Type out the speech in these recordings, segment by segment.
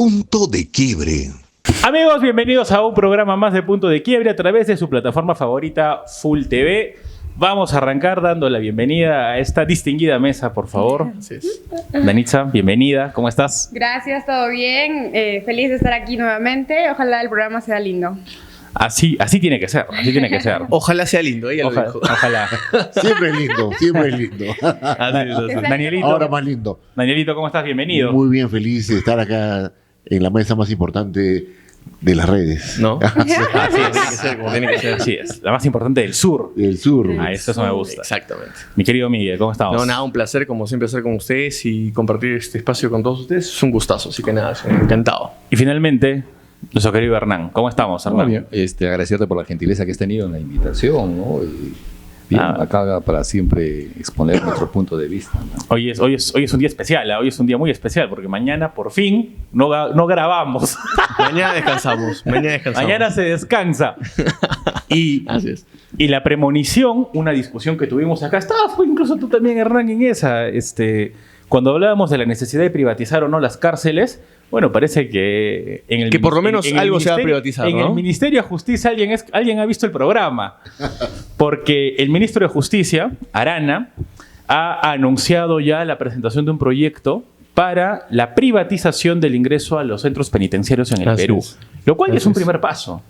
Punto de Quiebre. Amigos, bienvenidos a un programa más de Punto de Quiebre a través de su plataforma favorita Full TV. Vamos a arrancar dando la bienvenida a esta distinguida mesa, por favor. Danitza, bienvenida. ¿Cómo estás? Gracias, todo bien. Feliz de estar aquí nuevamente. Ojalá el programa sea lindo. Así tiene que ser, así tiene que ser. Ojalá sea lindo, ella lo dijo. Ojalá. Siempre es lindo, siempre es lindo. Danielito, Ahora más lindo. Danielito, ¿cómo estás? Bienvenido. Muy bien, feliz de estar acá en la mesa más importante de las redes. ¿No? Así es, como tiene que ser. Así es, la más importante del sur. Del sur. Eso me gusta. Exactamente. Mi querido Miguel, ¿cómo estamos? No, nada, un placer como siempre estar con ustedes y compartir este espacio con todos ustedes. Es un gustazo, así que nada, encantado. Y finalmente, nuestro querido Hernán. ¿Cómo estamos, Hernán? Bien. Agradecerte por la gentileza que has tenido en la invitación, ¿no? Y bien, acá para siempre exponer nuestro punto de vista, ¿no? Hoy es un día especial, hoy es un día muy especial porque mañana por fin no grabamos. Mañana descansamos. Mañana se descansa. Y, así es. Y la premonición, una discusión que tuvimos acá, fue incluso tú también, Hernán, en esa. Cuando hablábamos de la necesidad de privatizar o no las cárceles, bueno, parece que que por lo menos algo se va a privatizar, en ¿no? el Ministerio de Justicia alguien ha visto el programa. Porque el ministro de Justicia, Arana, ha anunciado ya la presentación de un proyecto para la privatización del ingreso a los centros penitenciarios en el Perú. Lo cual es un primer paso.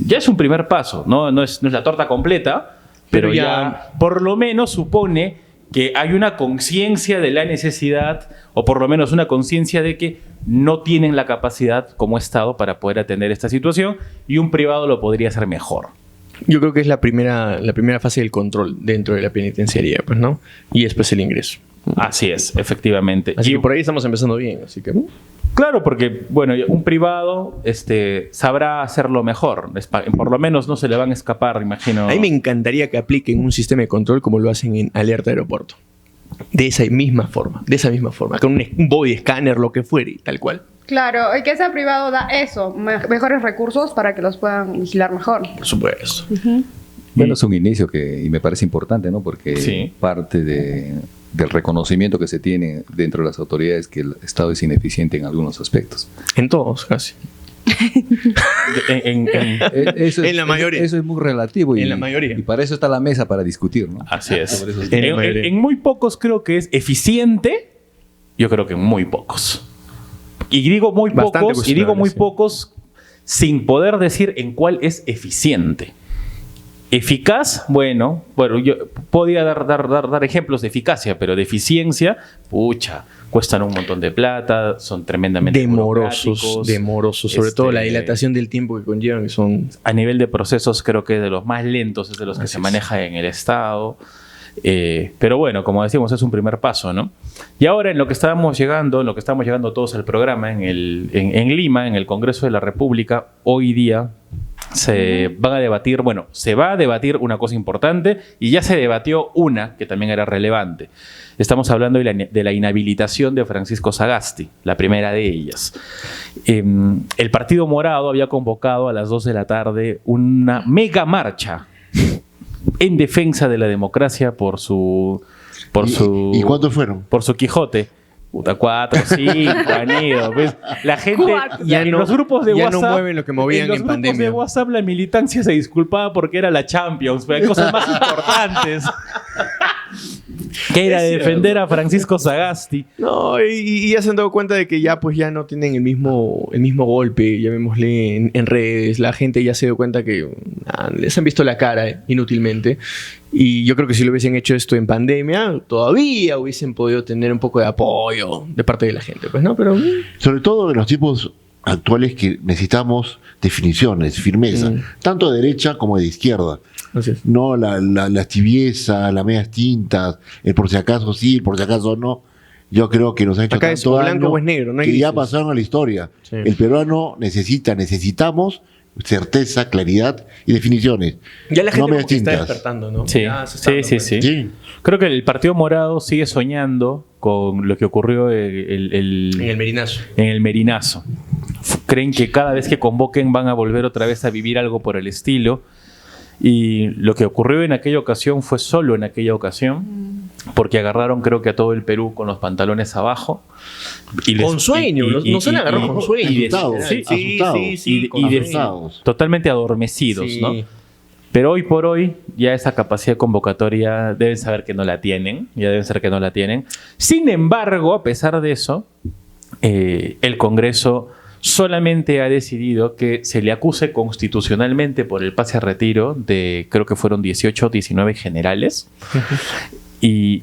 Ya es un primer paso. No es la torta completa, pero ya por lo menos supone que hay una conciencia de la necesidad, o por lo menos una conciencia de que no tienen la capacidad como Estado para poder atender esta situación y un privado lo podría hacer mejor. Yo creo que es la primera fase del control dentro de la penitenciaría, pues, ¿no? Y después el ingreso. Así es, efectivamente. Así que por ahí estamos empezando bien, así que... Claro, porque, bueno, un privado sabrá hacerlo mejor. Por lo menos no se le van a escapar, imagino. A mí me encantaría que apliquen un sistema de control como lo hacen en Alerta Aeropuerto. De esa misma forma. Con un body scanner, lo que fuere, tal cual. Claro, y que ese privado da eso, mejores recursos para que los puedan vigilar mejor. Por supuesto. Bueno, es un inicio y me parece importante, ¿no? Porque parte del reconocimiento que se tiene dentro de las autoridades que el Estado es ineficiente en algunos aspectos. En todos, casi. En la mayoría. Eso es muy relativo. En la mayoría. Y para eso está la mesa, para discutir, ¿no? Así es. En muy pocos creo que es eficiente. Yo creo que en muy pocos. Y digo muy pocos sin poder decir en cuál es eficiente. Eficaz, bueno, yo podía dar ejemplos de eficacia, pero de eficiencia, cuestan un montón de plata, son tremendamente demorosos, sobre todo la dilatación del tiempo que conllevan, que son... A nivel de procesos creo que de los más lentos, es de los que se maneja en el Estado. Pero bueno, como decimos, es un primer paso, ¿no? Y ahora en lo que estamos llegando todos al programa, en Lima, en el Congreso de la República, hoy día se va a debatir una cosa importante y ya se debatió una que también era relevante. Estamos hablando de la inhabilitación de Francisco Sagasti, la primera de ellas. El Partido Morado había convocado a las 2 de la tarde una mega marcha en defensa de la democracia por su ¿Y cuántos fueron? Por su Quijote. 4, 5 han ido. ¿Ves? La gente en los grupos de WhatsApp no mueven lo que movían en pandemia. En los grupos de WhatsApp la militancia se disculpaba porque era la Champions, pero hay cosas más importantes. Que era defender a Francisco Sagasti. No, y ya se han dado cuenta de que ya no tienen el mismo golpe, llamémosle en redes. La gente ya se dio cuenta que les han visto la cara inútilmente. Y yo creo que si lo hubiesen hecho esto en pandemia, todavía hubiesen podido tener un poco de apoyo de parte de la gente, pues, ¿no? Pero sobre todo en los tiempos actuales que necesitamos definiciones, firmeza, tanto de derecha como de izquierda. No la tibieza, las medias tintas, el por si acaso sí, el por si acaso no. Yo creo que nos ha hecho acá tanto es blanco daño o es negro, no hay que grises. ya pasaron a la historia. Sí. El peruano necesitamos certeza, claridad y definiciones. Ya la gente no está despertando, ¿no? Sí. Creo que el Partido Morado sigue soñando con lo que ocurrió en el Merinazo. En el Merinazo. Creen que cada vez que convoquen van a volver otra vez a vivir algo por el estilo. Y lo que ocurrió en aquella ocasión fue solo en aquella ocasión, porque agarraron creo que a todo el Perú con los pantalones abajo. Con sueño, nos han agarrado con sueño. Totalmente adormecidos, ¿no? Pero hoy por hoy ya esa capacidad convocatoria deben saber que no la tienen, Sin embargo, a pesar de eso, el Congreso solamente ha decidido que se le acuse constitucionalmente por el pase a retiro de, creo que fueron 18 o 19 generales, y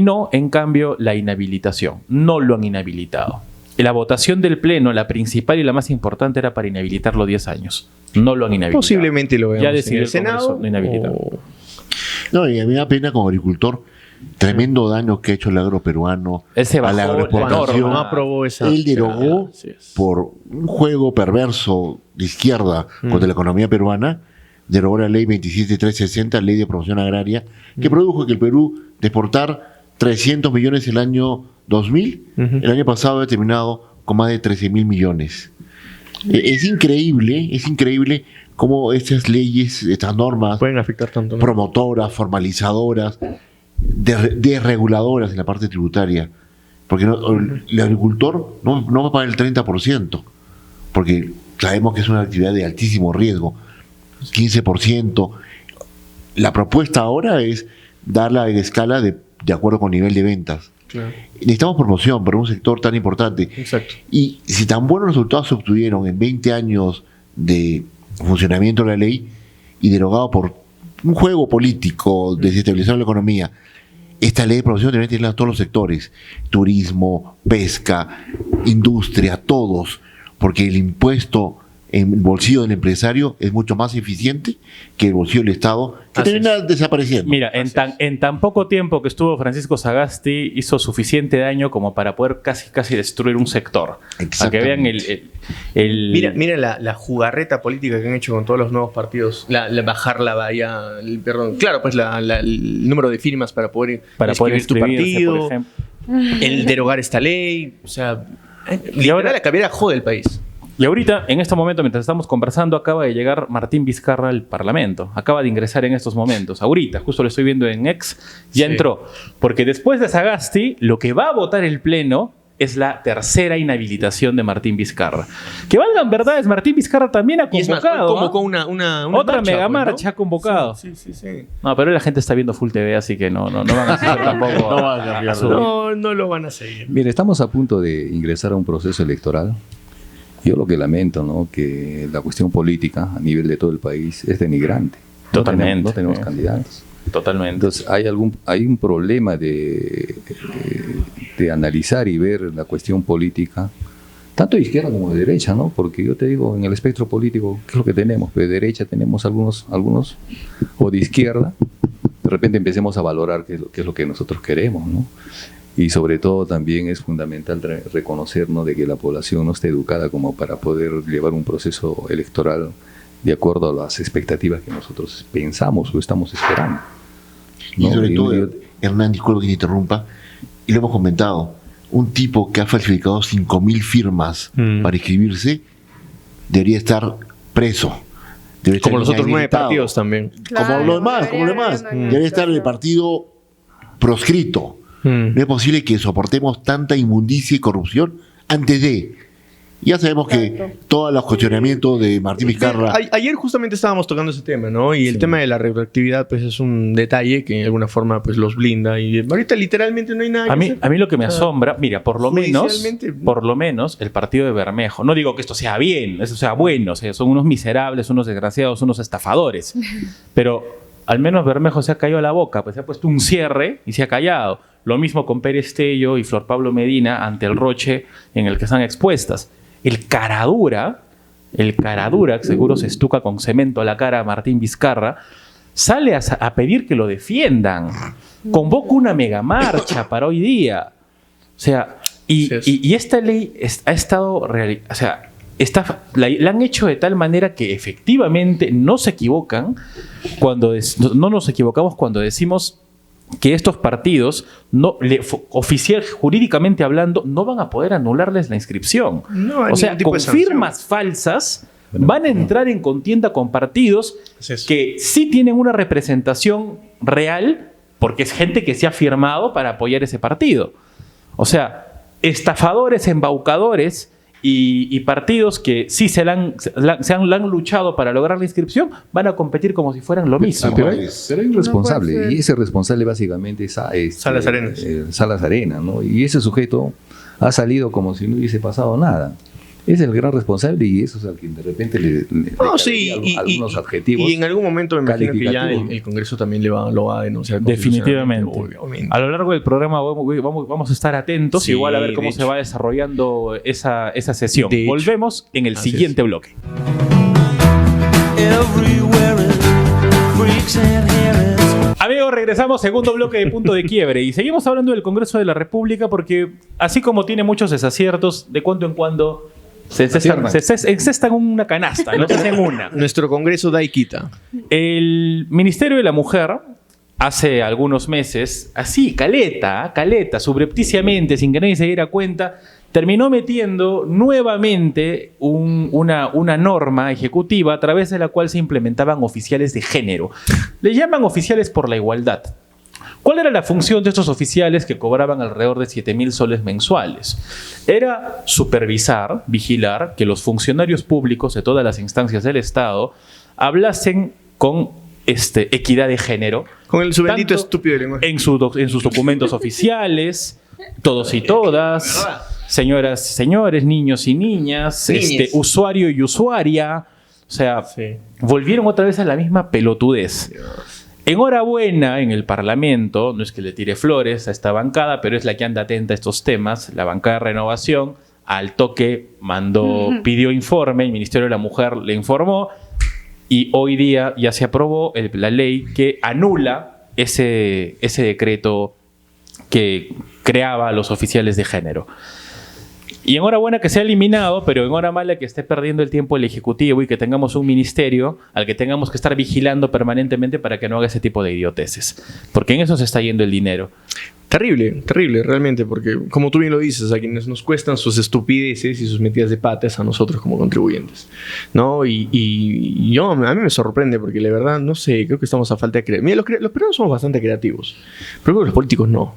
no, en cambio, la inhabilitación. No lo han inhabilitado. La votación del Pleno, la principal y la más importante, era para inhabilitarlo 10 años. No lo han inhabilitado. Posiblemente lo veamos ya decidió en el Senado. No inhabilitar. No, y a mí me da pena como agricultor. Tremendo daño que ha hecho el agro peruano a la agroexportación. No aprobó esa. Él derogó por un juego perverso de izquierda contra la economía peruana, derogó la ley 27360, ley de promoción agraria, que produjo que el Perú de exportar 300 millones el año 2000, el año pasado ha terminado con más de 13.000 millones. Es increíble cómo estas leyes, estas normas pueden afectar tanto, ¿no? Promotoras, formalizadoras, desreguladoras en la parte tributaria, porque el agricultor no va a pagar el 30%, porque sabemos que es una actividad de altísimo riesgo, 15%. La propuesta ahora es darla en escala de acuerdo con nivel de ventas. Claro. Necesitamos promoción para un sector tan importante. Exacto. Y si tan buenos resultados se obtuvieron en 20 años de funcionamiento de la ley y derogado por un juego político desestabilizar la economía, esta ley de promoción debe tener a todos los sectores: turismo, pesca, industria, todos, porque el impuesto en el bolsillo del empresario es mucho más eficiente que el bolsillo del Estado, que termina desapareciendo. Mira, en tan poco tiempo que estuvo Francisco Sagasti, hizo suficiente daño como para poder casi destruir un sector. Para que vean Mira la jugarreta política que han hecho con todos los nuevos partidos, bajar la bahía, claro, pues el número de firmas para poder escribir tu partido, el derogar esta ley, o sea, literal, la cabera jode el país. Y ahorita, en este momento, mientras estamos conversando, acaba de llegar Martín Vizcarra al Parlamento. Acaba de ingresar en estos momentos. Ahorita, justo lo estoy viendo en X, ya entró. Porque después de Sagasti, lo que va a votar el Pleno es la tercera inhabilitación de Martín Vizcarra. Que valgan verdades, Martín Vizcarra también ha convocado. Convocó una otra mega marcha ha convocado. Sí. No, pero la gente está viendo Full TV, así que no van a hacer tampoco. No van a cambiar. No lo van a seguir. Mire, estamos a punto de ingresar a un proceso electoral. Yo lo que lamento, ¿no?, que la cuestión política a nivel de todo el país es denigrante. Totalmente. No tenemos candidatos. Totalmente. Entonces hay un problema de analizar y ver la cuestión política, tanto de izquierda como de derecha, ¿no? Porque yo te digo, en el espectro político, ¿qué es lo que tenemos? Pues de derecha tenemos algunos, o de izquierda. De repente empecemos a valorar qué es lo que nosotros queremos, ¿no? Y sobre todo también es fundamental reconocernos de que la población no esté educada como para poder llevar un proceso electoral de acuerdo a las expectativas que nosotros pensamos o estamos esperando, ¿no? Y sobre todo, Hernán, disculpa que te interrumpa, y lo hemos comentado, un tipo que ha falsificado 5.000 firmas para inscribirse debería estar preso. Como los otros 9 partidos también. Claro, como lo demás. Debería estar en el partido proscrito. No es posible que soportemos tanta inmundicia y corrupción antes de. Ya sabemos que todos los cuestionamientos de Martín Vizcarra. Ayer justamente estábamos tocando ese tema, ¿no? Y el tema de la retroactividad, pues es un detalle que de alguna forma pues los blinda. Y ahorita literalmente no hay nada que hacer. A mí lo que me asombra, mira, por lo menos el partido de Bermejo, no digo que esto sea bien, esto sea bueno, o sea, son unos miserables, unos desgraciados, unos estafadores, pero al menos Bermejo se ha callado la boca, pues se ha puesto un cierre y se ha callado. Lo mismo con Pérez Tello y Flor Pablo Medina ante el roche en el que están expuestas. El caradura, que seguro se estuca con cemento a la cara a Martín Vizcarra, sale a pedir que lo defiendan. Convoca una megamarcha para hoy día. O sea, y esta ley ha estado la han hecho de tal manera que efectivamente no se equivocan no nos equivocamos cuando decimos que estos partidos, jurídicamente hablando, no van a poder anularles la inscripción. O sea, con firmas falsas van a entrar en contienda con partidos que sí tienen una representación real, porque es gente que se ha firmado para apoyar ese partido. O sea, estafadores, embaucadores y partidos que sí se han luchado para lograr la inscripción van a competir como si fueran lo mismo. Pero hay un responsable, y ese responsable básicamente es Salas Arenas. Salas Arenas, ¿no? Y ese sujeto ha salido como si no hubiese pasado nada. Es el gran responsable y eso es al que de repente le algunos adjetivos. Y en algún momento me imagino que ya el Congreso también lo va a denunciar. Definitivamente. A lo largo del programa vamos a estar atentos, igual a ver cómo se va desarrollando esa sesión. Volvemos en el siguiente bloque. Amigos, regresamos, segundo bloque de Punto de Quiebre y seguimos hablando del Congreso de la República porque así como tiene muchos desaciertos, de cuando en cuando se encestan una canasta, no se hacen una. Nuestro Congreso da y quita. El Ministerio de la Mujer, hace algunos meses, así, caleta, subrepticiamente, sin que nadie se diera cuenta, terminó metiendo nuevamente una norma ejecutiva a través de la cual se implementaban oficiales de género. Le llaman oficiales por la igualdad. ¿Cuál era la función de estos oficiales que cobraban alrededor de 7,000 soles mensuales? Era supervisar, vigilar que los funcionarios públicos de todas las instancias del Estado hablasen con equidad de género. Con su bendito estúpido de lenguaje. En sus documentos oficiales, todos y todas, señoras y señores, niños y niñas, usuario y usuaria. O sea, volvieron otra vez a la misma pelotudez. Dios. Enhorabuena en el Parlamento, no es que le tire flores a esta bancada, pero es la que anda atenta a estos temas, la bancada de Renovación, al toque pidió informe, el Ministerio de la Mujer le informó, y hoy día ya se aprobó la ley que anula ese decreto que creaba a los oficiales de género. Y enhorabuena que se ha eliminado, pero enhorabuena que esté perdiendo el tiempo el Ejecutivo y que tengamos un ministerio al que tengamos que estar vigilando permanentemente para que no haga ese tipo de idioteces. Porque en eso se está yendo el dinero. Terrible, terrible, realmente, porque como tú bien lo dices, a quienes nos cuestan sus estupideces y sus metidas de patas a nosotros como contribuyentes, ¿no? Y a mí me sorprende porque la verdad, no sé, creo que estamos a falta de creer. Mira, los peruanos somos bastante creativos, pero creo que los políticos no.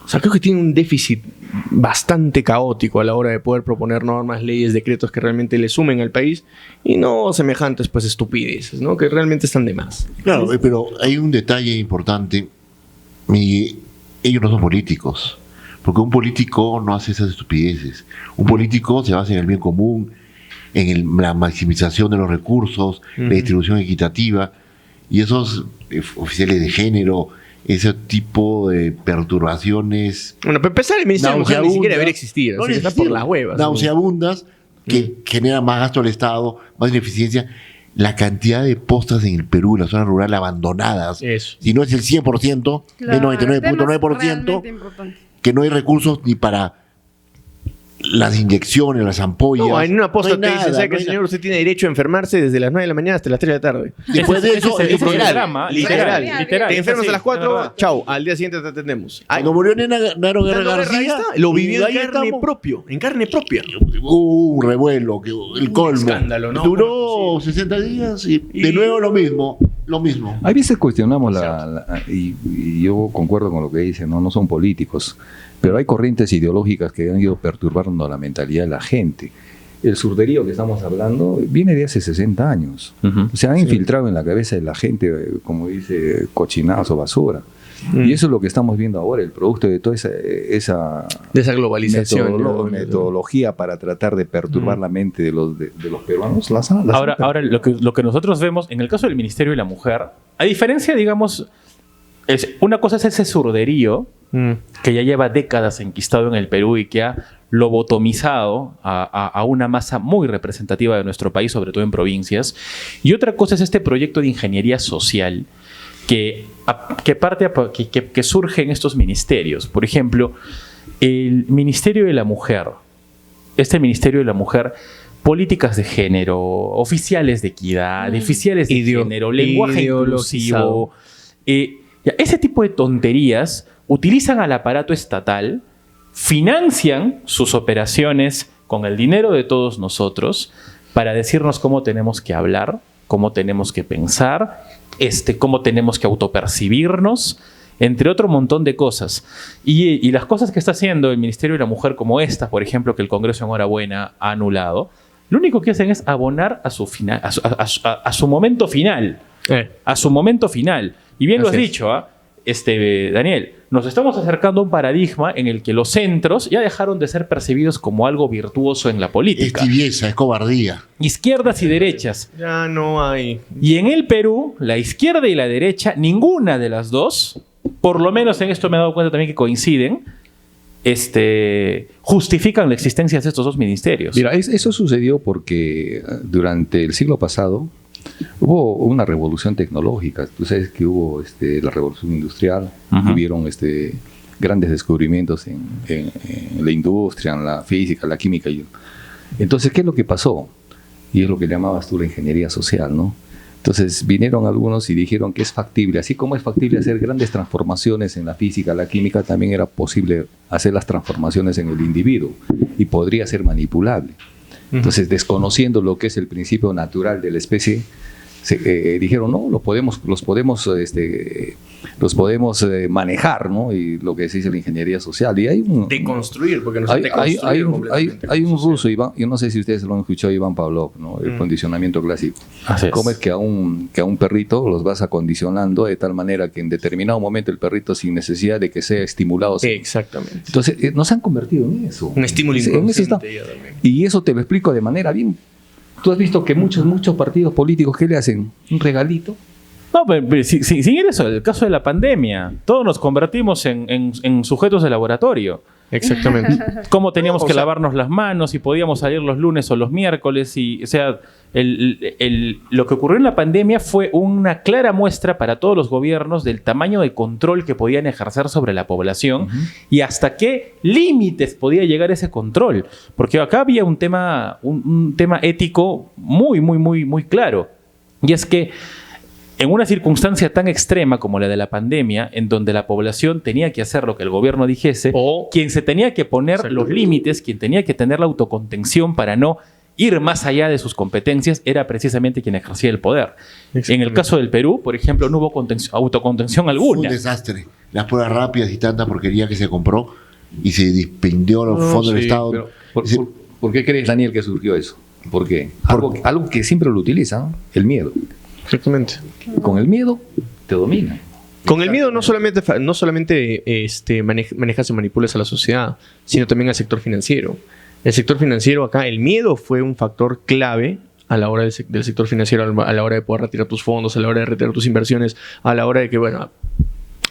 O sea, creo que tienen un déficit bastante caótico a la hora de poder proponer normas, leyes, decretos que realmente le sumen al país y no semejantes, pues, estupideces, ¿no? Que realmente están de más. Claro, pero hay un detalle importante. Ellos no son políticos, porque un político no hace esas estupideces. Un político se basa en el bien común, en la maximización de los recursos, la distribución equitativa, y esos oficiales de género, ese tipo de perturbaciones. Bueno, para empezar, el Ministerio de la Mujer ni siquiera debería existir. No, está por las huevas. Nauseabundas, que generan más gasto al Estado, más ineficiencia. La cantidad de postas en el Perú, en la zona rural, abandonadas. Eso. Si no es el 100%, el 99.9%, que no hay recursos ni para las inyecciones, las ampollas. No, en una posta te dicen, ¿sabe que señor, usted tiene derecho a enfermarse desde las 9 de la mañana hasta las 3 de la tarde? Después de eso, es un programa. Literal. Te enfermas a las 4, chau, al día siguiente te atendemos. Cuando murió Naro Guerra García, lo vivió en carne propia. Hubo un revuelo, el colmo. Escándalo, ¿no? Duró 60 días y de nuevo lo mismo. A veces cuestionamos y yo concuerdo con lo que dicen, no son políticos, pero hay corrientes ideológicas que han ido perturbando la mentalidad de la gente. El surderío que estamos hablando viene de hace 60 años. Se han infiltrado en la cabeza de la gente, como dice, cochinadas o basura. Y eso es lo que estamos viendo ahora, el producto de toda esa globalización, metodología para tratar de perturbar la mente de los peruanos. Ahora lo que nosotros vemos, en el caso del Ministerio de la Mujer, a diferencia, digamos, una cosa es ese surderío que ya lleva décadas enquistado en el Perú y que ha lobotomizado a una masa muy representativa de nuestro país, sobre todo en provincias. Y otra cosa es este proyecto de ingeniería social que surge en estos ministerios. Por ejemplo, el Ministerio de la Mujer, políticas de género, oficiales de equidad, oficiales de género, lenguaje inclusivo, ese tipo de tonterías utilizan al aparato estatal, financian sus operaciones con el dinero de todos nosotros, para decirnos cómo tenemos que hablar, cómo tenemos que pensar, cómo tenemos que autopercibirnos, entre otro montón de cosas. Y las cosas que está haciendo el Ministerio de la Mujer, como esta, por ejemplo, que el Congreso enhorabuena ha anulado, lo único que hacen es abonar a su final, a su momento final. A su momento final. Y bien lo has dicho, Daniel, nos estamos acercando a un paradigma en el que los centros ya dejaron de ser percibidos como algo virtuoso en la política. Es tibieza, es cobardía. Izquierdas y derechas. Ya no hay. Y en el Perú, la izquierda y la derecha, ninguna de las dos, por lo menos en esto me he dado cuenta también que coinciden, justifican la existencia de estos dos ministerios. Mira, eso sucedió porque durante el siglo pasado hubo una revolución tecnológica. Tú sabes que hubo la revolución industrial, hubieron grandes descubrimientos en la industria, en la física, la química. Entonces, ¿qué es lo que pasó? Y es lo que llamabas tú la ingeniería social, ¿no? Entonces vinieron algunos y dijeron que es factible, así como es factible hacer grandes transformaciones en la física, la química, también era posible hacer las transformaciones en el individuo y podría ser manipulable. Entonces, desconociendo lo que es el principio natural de la especie, dijeron, no, los podemos manejar, ¿no? Y lo que se dice la ingeniería social. Y hay deconstruir, porque no se hay un ruso, Iván, yo no sé si ustedes lo han escuchado, Iván Pavlov, ¿no? El condicionamiento clásico. ¿Cómo es que a un perrito los vas acondicionando de tal manera que en determinado momento el perrito, sin necesidad de que sea estimulado... Exactamente. Entonces, nos han convertido en eso. Un estímulo inconsciente. Y eso te lo explico de manera bien... Tú has visto que muchos partidos políticos, ¿qué le hacen? ¿Un regalito? No, pero sin ir eso, el caso de la pandemia, todos nos convertimos en sujetos de laboratorio. Exactamente. Cómo teníamos que lavarnos las manos y podíamos salir los lunes o los miércoles. O sea, lo que ocurrió en la pandemia fue una clara muestra para todos los gobiernos del tamaño de control que podían ejercer sobre la población y hasta qué límites podía llegar ese control. Porque acá había un tema ético muy claro. Y es que en una circunstancia tan extrema como la de la pandemia, en donde la población tenía que hacer lo que el gobierno dijese, quien se tenía que poner los límites, quien tenía que tener la autocontención para no ir más allá de sus competencias, era precisamente quien ejercía el poder. En el caso del Perú, por ejemplo, no hubo autocontención alguna. Fue un desastre. Las pruebas rápidas y tanta porquería que se compró y se dispendió los fondos del Estado. ¿Por qué crees, Daniel, que surgió eso? ¿Por qué? Algo que siempre lo utilizan, ¿no? El miedo. Exactamente. Con el miedo te domina. Con el miedo no solamente manejas y manipulas a la sociedad, sino también al sector financiero. El sector financiero acá, el miedo fue un factor clave a la hora del sector financiero, a la hora de poder retirar tus fondos, a la hora de retirar tus inversiones, a la hora de que, bueno,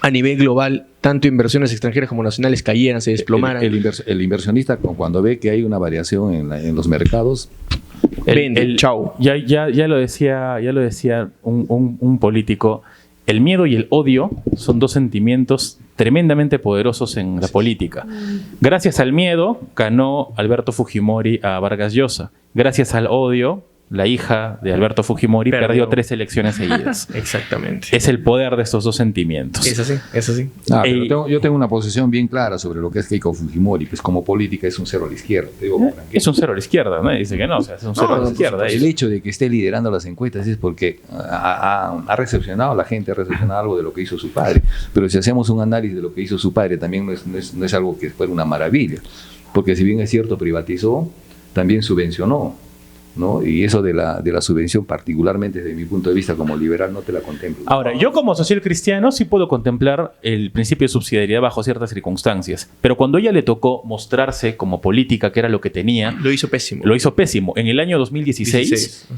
a nivel global, tanto inversiones extranjeras como nacionales cayeran, se desplomaran. El inversionista, cuando ve que hay una variación en los mercados, chau. Ya lo decía un político. El miedo y el odio son dos sentimientos tremendamente poderosos en la política. Gracias al miedo ganó Alberto Fujimori a Vargas Llosa. Gracias al odio, la hija de Alberto Fujimori perdió 3 elecciones seguidas. Exactamente. Es el poder de estos dos sentimientos. Es así. Pero yo tengo una posición bien clara sobre lo que es Keiko Fujimori, pues como política es un cero a la izquierda. Es un cero a la izquierda, ¿no? Dice que no, o sea, es un cero a la izquierda. El hecho de que esté liderando las encuestas es porque ha recepcionado, la gente ha recepcionado algo de lo que hizo su padre. Pero si hacemos un análisis de lo que hizo su padre, también no es algo que fuera una maravilla. Porque si bien es cierto, privatizó, también subvencionó, ¿no? Y eso de la subvención, particularmente desde mi punto de vista como liberal, no te la contemplo. Ahora, yo como social cristiano sí puedo contemplar el principio de subsidiariedad bajo ciertas circunstancias, pero cuando ella le tocó mostrarse como política, que era lo que tenía, lo hizo pésimo. En el año 2016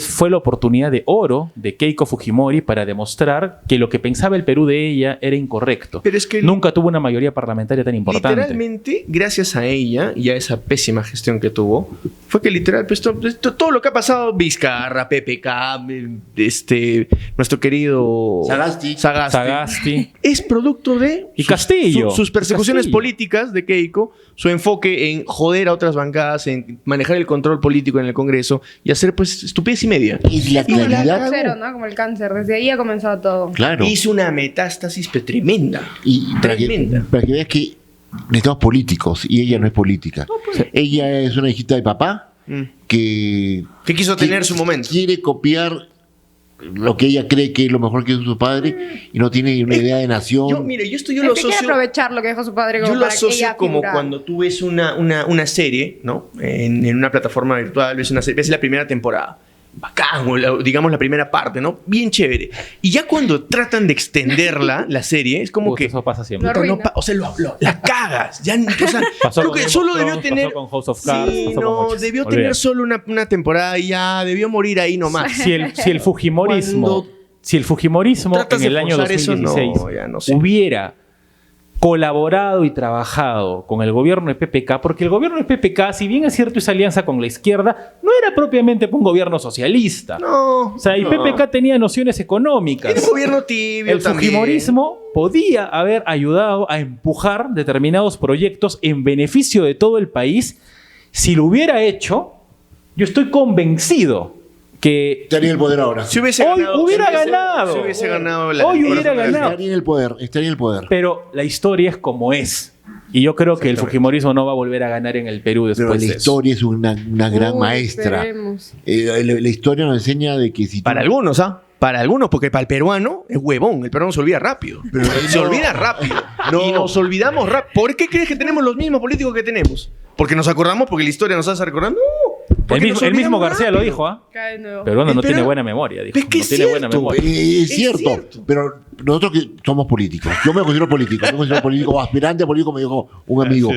fue la oportunidad de oro de Keiko Fujimori para demostrar que lo que pensaba el Perú de ella era incorrecto. Pero es que nunca tuvo una mayoría parlamentaria tan importante. Literalmente, gracias a ella y a esa pésima gestión que tuvo, fue que literal, pues, todo lo que ha pasado, Vizcarra, PPK, nuestro querido Sagasti, es producto de Castillo. Sus persecuciones políticas de Keiko, su enfoque en joder a otras bancadas, en manejar el control político en el Congreso y hacer pues estupidez y media. Y la claridad, cero, ¿no? Como el cáncer, desde ahí ha comenzado todo. Claro. Hizo una metástasis tremenda. Para que veas que necesitamos políticos y ella no es política. Ella es una hijita de papá que que quiso tener su momento. Quiere copiar lo que ella cree que es lo mejor que hizo su padre y no tiene una idea de nación. Yo lo asocio. Quiere aprovechar lo que dejó su padre como Yo lo para que asocio ella como figurara. cuando tú ves una serie, ¿no? En una plataforma virtual, ves la primera temporada. Bacán, o digamos la primera parte, ¿no? Bien chévere. Y ya cuando tratan de extenderla, la serie, es como que... Eso pasa siempre. Lo arruina. o sea, la cagas. Ya, o sea, Pasó creo con que Game solo of debió Thrones, tener... pasó con House of Cards, Sí, pasó con no, muchas. debió Olvídate. tener solo una temporada y ya debió morir ahí nomás. Si el Fujimorismo, Cuando si el Fujimorismo tratas en el de año forzar eso, 2016 no, ya no sé. hubiera colaborado y trabajado con el gobierno de PPK, porque el gobierno de PPK, si bien es cierto esa alianza con la izquierda, no era propiamente un gobierno socialista. No. O sea, y no. PPK tenía nociones económicas. Era un gobierno tibio El también. fujimorismo podía haber ayudado a empujar determinados proyectos en beneficio de todo el país. Si lo hubiera hecho, yo estoy convencido que Estaría en el poder ahora. Si hubiese hoy ganado, hubiera si hubiese- ganado. Si hubiese ganado Hoy hubiera ganado. Estaría en el poder, estaría en el poder. Pero la historia es como es. Y yo creo que el fujimorismo no va a volver a ganar en el Perú después Pero la de eso. historia es una gran Uy, maestra. esperemos. La historia nos enseña de que si tú- Para algunos, ¿ah? Para algunos, porque para el peruano es huevón. El peruano se olvida rápido. Pero se no. olvida rápido. No. Y nos olvidamos rápido. ¿Por qué crees que tenemos los mismos políticos que tenemos? ¿Porque nos acordamos? ¿Porque la historia nos hace recordar? No. Porque nos El mismo olvidamos García lo rápido. dijo, ¿ah? Cae de nuevo. Peruano no Pero- tiene buena memoria, dijo. Es que No es tiene buena cierto, memoria. Es Es cierto, cierto. pero nosotros que somos políticos, yo me considero político, yo me considero político o aspirante a político, me dijo un amigo.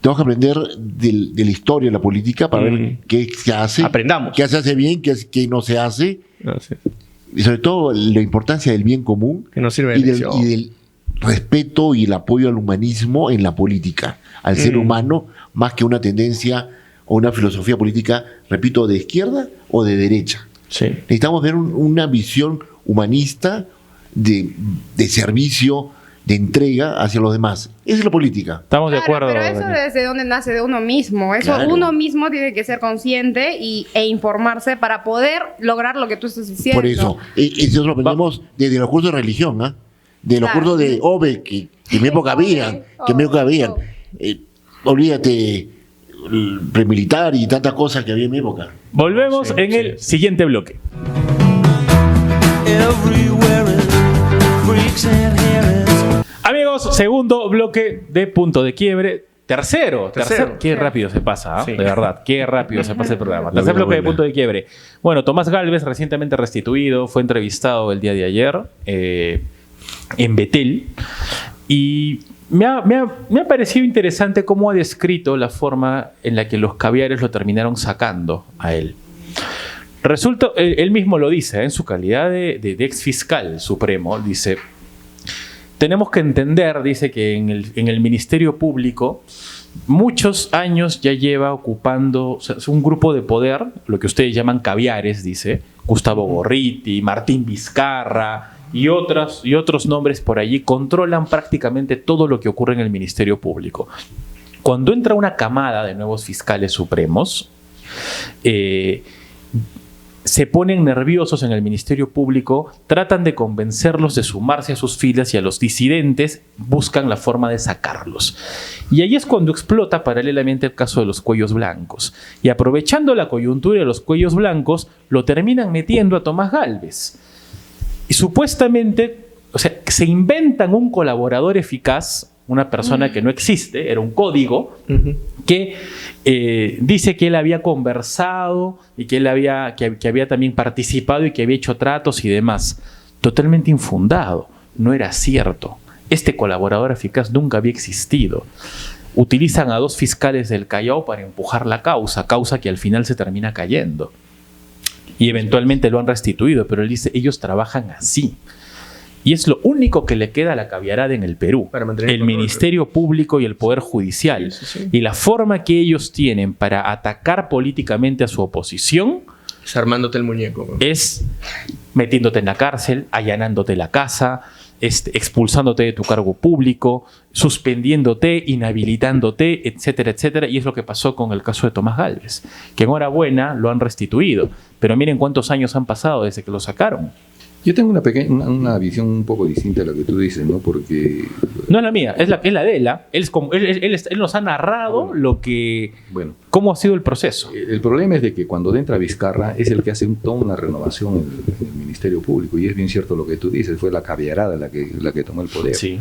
Tenemos que aprender de la historia de la política para ver qué se hace, Aprendamos. qué se hace bien, qué no se hace, No sé. y sobre todo la importancia del bien común Que nos sirve de y lección. del respeto y el apoyo al humanismo en la política, al ser humano, más que una tendencia o una filosofía política, repito, de izquierda o de derecha. Sí. Necesitamos ver una visión humanista de servicio, de entrega hacia los demás. Esa es la política. Estamos de Claro, acuerdo. pero eso Daniel. desde donde nace de uno mismo. Eso Claro. uno mismo tiene que ser consciente e informarse para poder lograr lo que tú estás diciendo. Por eso, eso lo aprendemos desde los cursos de religión, ¿ah? De los Claro. cursos de OVE, que en mi época habían, que en mi época habían. Olvídate, el premilitar y tantas cosas que había en mi época. Volvemos Sí, en sí, el sí. siguiente bloque. Everywhere is freaks and hairs. Amigos, segundo bloque de Punto de Quiebre. Tercero. Tercero. Qué rápido se pasa, ¿ah? Sí. De verdad, qué rápido se pasa el programa. La Tercer vida bloque de buena. Punto de Quiebre. Bueno, Tomás Gálvez, recientemente restituido, fue entrevistado el día de ayer en Betel. Y me ha parecido interesante cómo ha descrito la forma en la que los caviares lo terminaron sacando a él. Resulta, él mismo lo dice, en su calidad de ex fiscal supremo, dice, tenemos que entender, dice, que en el Ministerio Público muchos años ya lleva ocupando, o sea, es un grupo de poder, lo que ustedes llaman caviares, dice, Gustavo Gorriti, Martín Vizcarra y otros nombres por allí, controlan prácticamente todo lo que ocurre en el Ministerio Público. Cuando entra una camada de nuevos fiscales supremos, se ponen nerviosos en el Ministerio Público, tratan de convencerlos de sumarse a sus filas y a los disidentes buscan la forma de sacarlos. Y ahí es cuando explota paralelamente el caso de los cuellos blancos. Y aprovechando la coyuntura de los cuellos blancos, lo terminan metiendo a Tomás Gálvez. Y supuestamente, o sea, se inventan un colaborador eficaz, una persona que no existe, era un código, que dice que él había conversado y que él que había también participado y que había hecho tratos y demás. Totalmente infundado. No era cierto. Este colaborador eficaz nunca había existido. Utilizan a 2 fiscales del Callao para empujar la causa que al final se termina cayendo. Y eventualmente lo han restituido, pero él dice, ellos trabajan así. Y es lo único que le queda a la caviarada en el Perú. Para mantener el El control. Ministerio Público y el Poder Judicial. Sí, sí, sí. Y la forma que ellos tienen para atacar políticamente a su oposición Desarmándote el muñeco. ¿no? es metiéndote en la cárcel, allanándote la casa, expulsándote de tu cargo público, suspendiéndote, inhabilitándote, etcétera, etcétera. Y es lo que pasó con el caso de Tomás Gálvez, que enhorabuena lo han restituido. Pero miren cuántos años han pasado desde que lo sacaron. Yo tengo una visión un poco distinta a la que tú dices, ¿no? Porque... No es la mía, es la de él. ¿Ah? Él nos ha narrado lo que... Bueno, cómo ha sido el proceso. el problema es de que cuando entra Vizcarra es el que hace toda una renovación en el Ministerio Público, y es bien cierto lo que tú dices, fue la caviarada la que tomó el poder. Sí.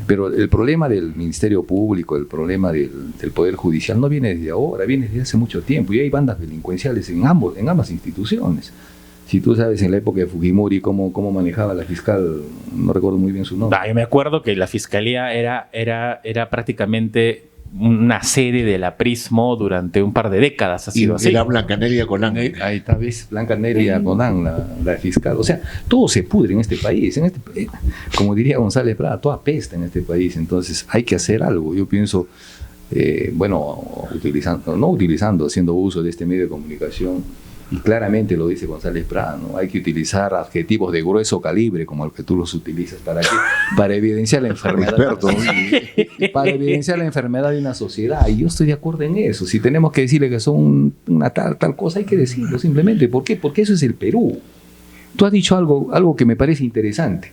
Pero el problema del Ministerio Público, el problema del Poder Judicial no viene desde ahora, viene desde hace mucho tiempo, y hay bandas delincuenciales en ambas instituciones. Si tú sabes en la época de Fujimori cómo manejaba la fiscal, no recuerdo muy bien su nombre. Yo me acuerdo que la fiscalía era prácticamente una sede del aprismo durante un par de décadas. Ha sido así. Era Blanca Nelia Colán. Ahí está, ¿ves? Blanca Nelia Conán, la fiscal. O sea, todo se pudre en este país. Como diría González Prada, toda pesta en este país. Entonces hay que hacer algo. Yo pienso, haciendo uso de este medio de comunicación. Y claramente lo dice González Prada, ¿no? Hay que utilizar adjetivos de grueso calibre, como el que tú los utilizas, para evidenciar la enfermedad. Para evidenciar la enfermedad de una sociedad. Y yo estoy de acuerdo en eso. Si tenemos que decirle que son una tal cosa, hay que decirlo simplemente. ¿Por qué? Porque eso es el Perú. Tú has dicho algo que me parece interesante.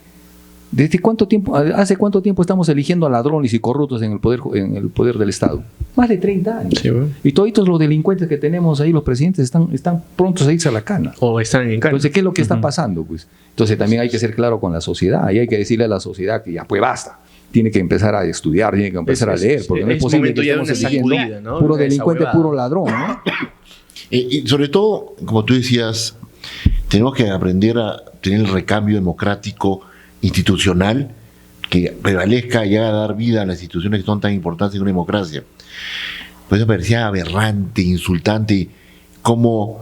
¿Hace cuánto tiempo estamos eligiendo a ladrones y corruptos en el poder del Estado? Más de 30 años. Sí, bueno. Y todos los delincuentes que tenemos ahí, los presidentes, están prontos a irse a la cana. O están en cana. Entonces, ¿qué es lo que está pasando? Pues, entonces también hay que ser claro con la sociedad, y hay que decirle a la sociedad que ya pues basta. Tiene que empezar a estudiar, tiene que empezar a leer, porque no es posible que estemos eligiendo puro delincuente, puro ladrón, ¿no? Y sobre todo, como tú decías, tenemos que aprender a tener el recambio democrático institucional que prevalezca y haga dar vida a las instituciones que son tan importantes en una democracia. Por eso me parecía aberrante, insultante, como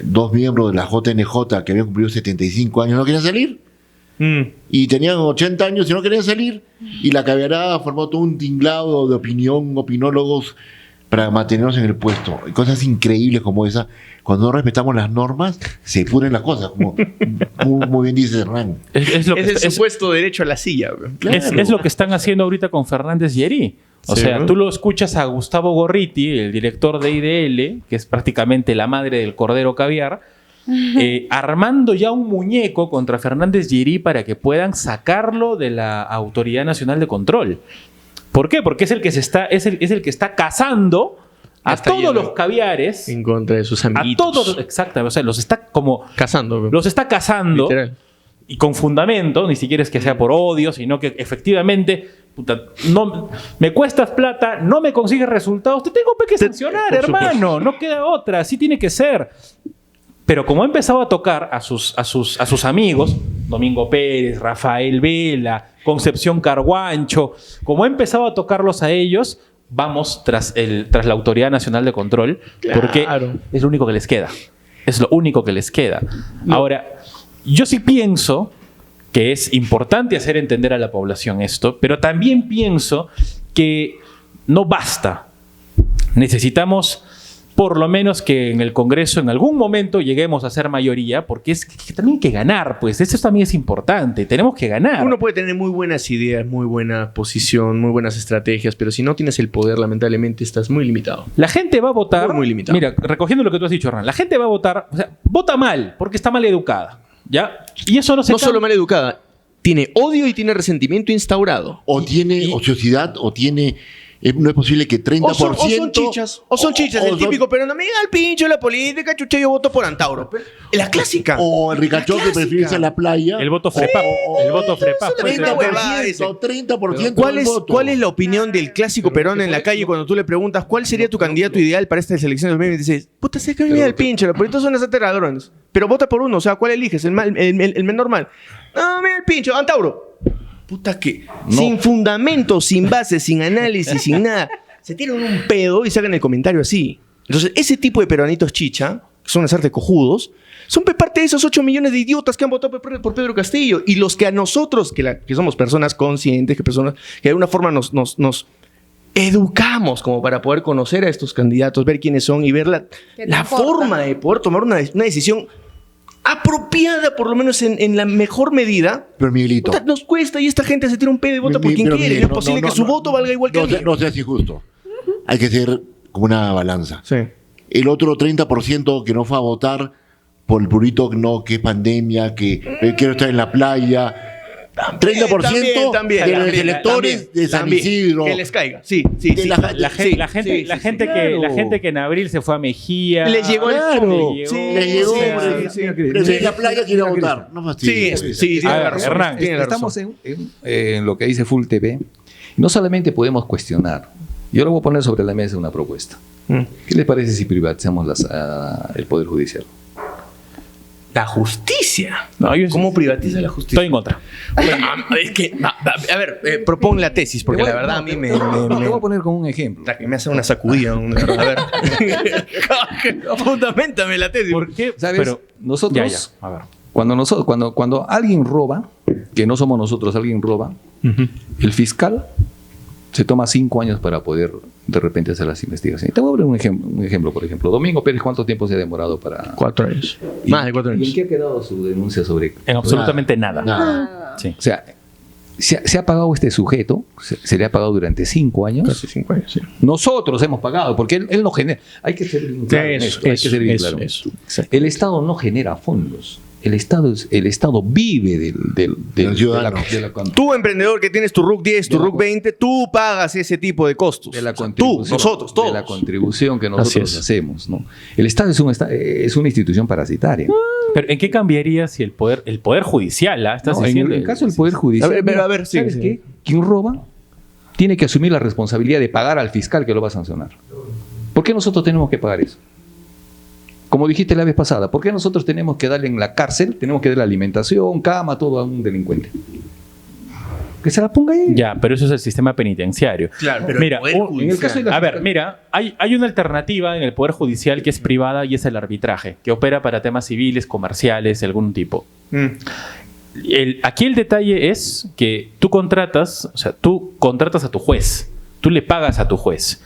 dos miembros de la JNJ que habían cumplido 75 años no querían salir. Y tenían 80 años y no querían salir. Y la caviarada formó todo un tinglado de opinólogos para mantenernos en el puesto. Y cosas increíbles como esa. Cuando no respetamos las normas, se pudren las cosas, como muy bien dice Hernán. Es el supuesto derecho a la silla. Claro. Es lo que están haciendo ahorita con Fernández Llerí. O sea, tú lo escuchas a Gustavo Gorriti, el director de IDL, que es prácticamente la madre del Cordero Caviar, armando ya un muñeco contra Fernández Llerí para que puedan sacarlo de la Autoridad Nacional de Control. ¿Por qué? Porque es el que está cazando a todos los caviares en contra de sus amiguitos. A todos, exactamente, o sea, los está como cazando. Los está cazando. Literal. Y con fundamento, ni siquiera es que sea por odio, sino que efectivamente, no me cuestas plata, no me consigues resultados, te tengo que sancionar, hermano, no queda otra, así tiene que ser. Pero como ha empezado a tocar a sus amigos, Domingo Pérez, Rafael Vela, Concepción Carguancho, como ha empezado a tocarlos a ellos, vamos tras la Autoridad Nacional de Control, porque es lo único que les queda. Es lo único que les queda. Ahora, yo sí pienso que es importante hacer entender a la población esto, pero también pienso que no basta. Necesitamos por lo menos que en el Congreso en algún momento lleguemos a ser mayoría, porque es que también hay que ganar, pues eso también es importante, tenemos que ganar. Uno puede tener muy buenas ideas, muy buena posición, muy buenas estrategias, pero si no tienes el poder, lamentablemente estás muy limitado. La gente va a votar, muy limitado. Mira, recogiendo lo que tú has dicho, Hernán, la gente va a votar, o sea, vota mal, porque está mal educada, ¿ya? Y eso no se... No solo mal educada, tiene odio y tiene resentimiento instaurado. O tiene ociosidad, o tiene... No es posible que 30%... O son chichas. O son chichas. El típico, pero no me diga el pincho de la política, chucha, yo voto por Antauro. La clásica. O el ricachón que prefiere irse a la playa. El voto FREPAP. El voto FREPAP. 30% ¿Cuál es la opinión del clásico peruano en la calle cuando tú le preguntas cuál sería tu candidato ideal para esta elección de 2020? Dices, puta, sé que me da el pincho, pero estos son esas ladrones. Pero vota por uno, o sea, ¿cuál eliges? El menor mal. No, mira el pincho, Antauro. Puta que sin fundamento, sin base, sin análisis, sin nada, se tiran un pedo y sacan el comentario así. Entonces, ese tipo de peruanitos chicha, que son las artes cojudos, son parte de esos 8 millones de idiotas que han votado por Pedro Castillo. Y los que a nosotros, que somos personas conscientes, que de alguna forma nos educamos como para poder conocer a estos candidatos, ver quiénes son y ver la forma de poder tomar una decisión apropiada, por lo menos en la mejor medida. Pero Miguelito, nos cuesta y esta gente se tira un pedo y vota por quien quiere. No es posible que su voto valga igual que el mío. No seas injusto. Hay que ser como una balanza. Sí. El otro 30% que no fue a votar por el purito no, que es pandemia, que quiero estar en la playa. 30% también. de los electores de San Isidro. Que les caiga. Sí. De la- La gente que en abril se fue a Mejía. Les llegó el Claro. fondo. les Sí, llegó, Les llegó, sí. pero en la playa quiere votar. No fastidies. Sí. A ver, Hernán, Estamos en lo que dice Full TV. No solamente podemos cuestionar. Yo le voy a poner sobre la mesa una propuesta. ¿Qué les parece si privatizamos el Poder Judicial? La justicia. No, yo ¿Cómo privatiza la justicia? estoy en contra. Bueno, es que, a ver, propon la tesis, porque la verdad a mí me Te voy a poner como un ejemplo. me hace una sacudida. A ver. Fundamentame la tesis. ¿Por qué? ¿Sabes? Pero Nosotros, A ver. cuando alguien roba, que no somos nosotros, alguien roba, el fiscal se toma 5 años para poder de repente hacer las investigaciones. Te voy a poner un ejemplo, por ejemplo. Domingo Pérez, ¿cuánto tiempo se ha demorado para...? 4 años. Y- Más de 4 ¿Y en años. qué ha quedado su denuncia sobre...? En absolutamente nada. Nada. Sí. O sea, se ha pagado este sujeto, se le ha pagado durante 5 años. Casi 5 años, sí. Nosotros hemos pagado, porque él no genera... Hay que ser bien claro en esto, hay que ser bien claro en esto. Exacto. El Estado no genera fondos. El Estado vive Del ciudadano. de la Tú, emprendedor que tienes tu RUC 10, tu De la RUC 20, tú pagas ese tipo de costos. de la O sea, tú, contribución, nosotros, todos. de la contribución que Así nosotros es. hacemos, ¿no? El Estado es una institución parasitaria. Pero ¿en qué cambiaría si el poder judicial, estás No, en diciendo? el caso del Poder Judicial, A ver, pero a ver, sí, ¿sabes sí. qué? Quien roba tiene que asumir la responsabilidad de pagar al fiscal que lo va a sancionar. ¿Por qué nosotros tenemos que pagar eso? Como dijiste la vez pasada, ¿por qué nosotros tenemos que darle en la cárcel, tenemos que darle alimentación, cama, todo a un delincuente? Que se la ponga ahí. Ya, pero eso es el sistema penitenciario. Claro, pero Mira, el Poder en el caso de la a ver, mira, hay una alternativa en el Poder Judicial que es privada y es el arbitraje, que opera para temas civiles, comerciales, de algún tipo. Aquí el detalle es que tú contratas a tu juez, tú le pagas a tu juez.